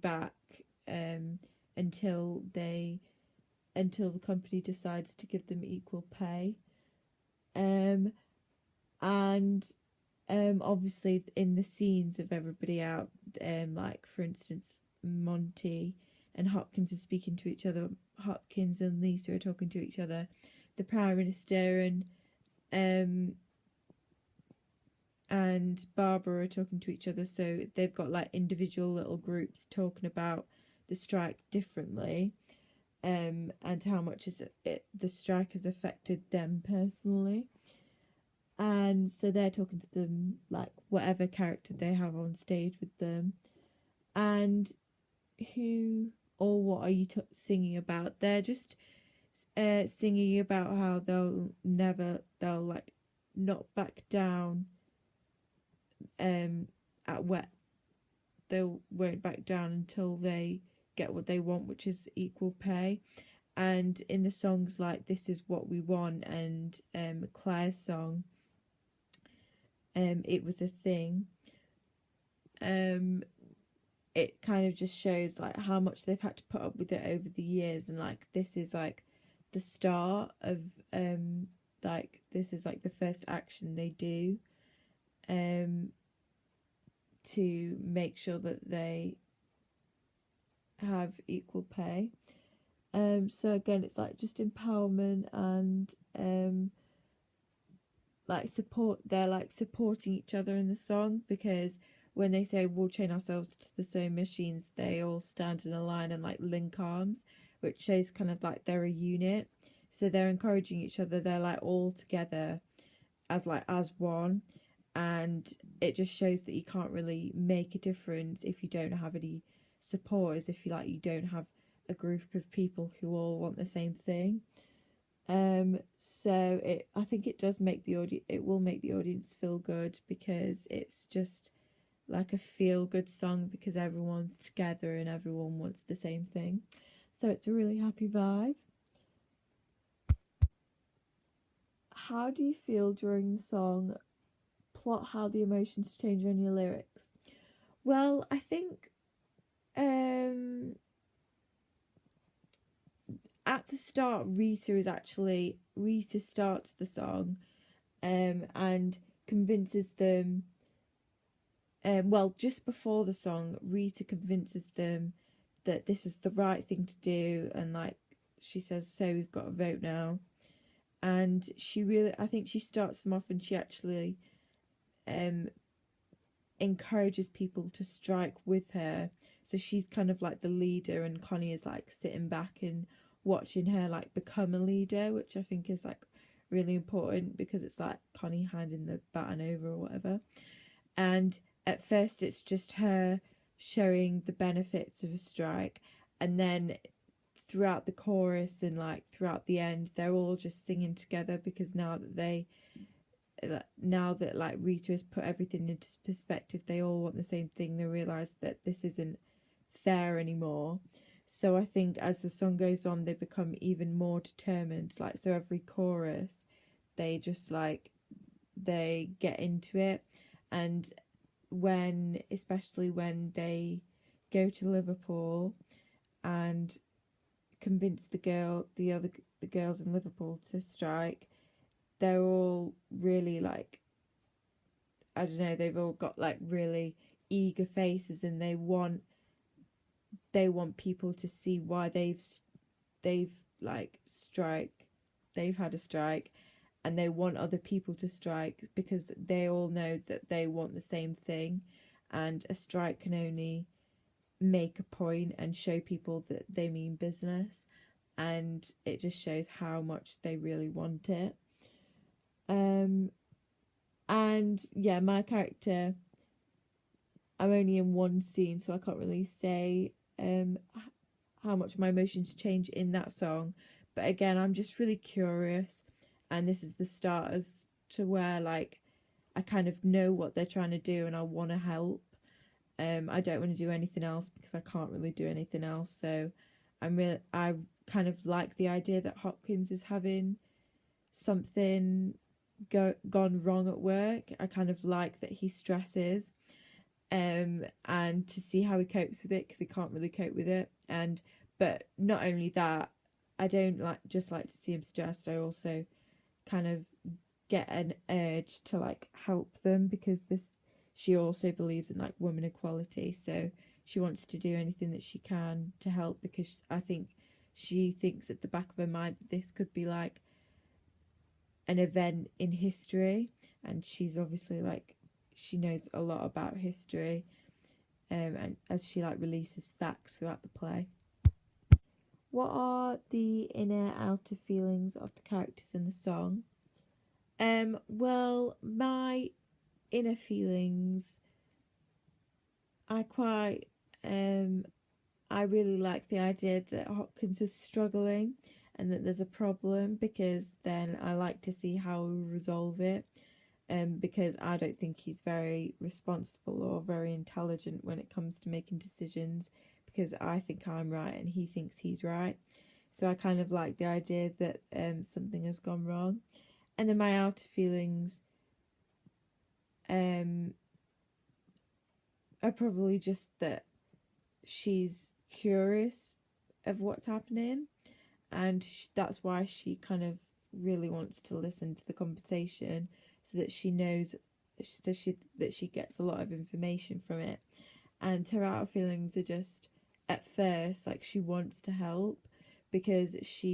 back um, until the company decides to give them equal pay. Um, and obviously in the scenes of everybody out, like for instance, Monty and Hopkins are speaking to each other. Hopkins and Lisa are talking to each other. The Prime Minister um and Barbara are talking to each other. So they've got like individual little groups talking about the strike differently, and how much the strike has affected them personally. And so they're talking to them like whatever character they have on stage with them. And who or what are you singing about? They're just singing about how they'll like not back down, at what they won't back down until they get what they want, which is equal pay. And in the songs like This Is What We Want and Claire's song, It Was a Thing, um, it kind of just shows like how much they've had to put up with it over the years, and like this is like the start of like this is like the first action they do um to make sure that they have equal pay. So again, it's like just empowerment and like support. They're like supporting each other in the song, because when they say we'll chain ourselves to the sewing machines, they all stand in a line and like link arms, which shows kind of like they're a unit. So they're encouraging each other. They're like all together as one, and it just shows that you can't really make a difference if you don't have any supporters. If you don't have a group of people who all want the same thing. So I think it does make the audience. It will make the audience feel good, because it's just like a feel good song because everyone's together and everyone wants the same thing. So it's a really happy vibe. How do you feel during the song? Plot how the emotions change on your lyrics. Well, I think um at the start Rita starts the song and convinces them, well, just before the song, Rita convinces them that this is the right thing to do, and like she says, so we've got to vote now. And I think she starts them off, and she actually um encourages people to strike with her. So she's kind of like the leader, and Connie is like sitting back and watching her like become a leader, which I think is like really important, because it's like Connie handing the baton over or whatever. And at first it's just her showing the benefits of a strike, and then throughout the chorus and like throughout the end, they're all just singing together, because now that like Rita has put everything into perspective, they all want the same thing. They realize that this isn't fair anymore. So I think as the song goes on, they become even more determined. Like, so every chorus, they just like they get into it. And especially when they go to Liverpool and convince the girls in Liverpool to strike, they're all really like, I don't know, they've all got like really eager faces, and they want people to see why they've like they've had a strike, and they want other people to strike, because they all know that they want the same thing, and a strike can only make a point and show people that they mean business, and it just shows how much they really want it. um and yeah, my character, I'm only in one scene, so I can't really say how much my emotions change in that song. But again, I'm just really curious, and this is the start as to where like I kind of know what they're trying to do, and I want to help. I don't want to do anything else, because I can't really do anything else. So I kind of like the idea that Hopkins is having something gone wrong at work. I kind of like that he stresses, and to see how he copes with it, because he can't really cope with it. And but not only that, I don't like to see him stressed. I also kind of get an urge to like help them, because this she also believes in like women equality, so she wants to do anything that she can to help, because I think she thinks at the back of her mind that this could be like an event in history, and she's obviously like she knows a lot about history, and as she like releases facts throughout the play. What are the inner outer feelings of the characters in the song? Well, my inner feelings, I quite I really like the idea that Hopkins is struggling and that there's a problem, because then I like to see how we resolve it. Because I don't think he's very responsible or very intelligent when it comes to making decisions, because I think I'm right and he thinks he's right. So I kind of like the idea that something has gone wrong. And then my outer feelings um are probably just that she's curious of what's happening, and that's why she kind of really wants to listen to the conversation, so that she knows, that she gets a lot of information from it. And her outer feelings are just, at first, like she wants to help, because she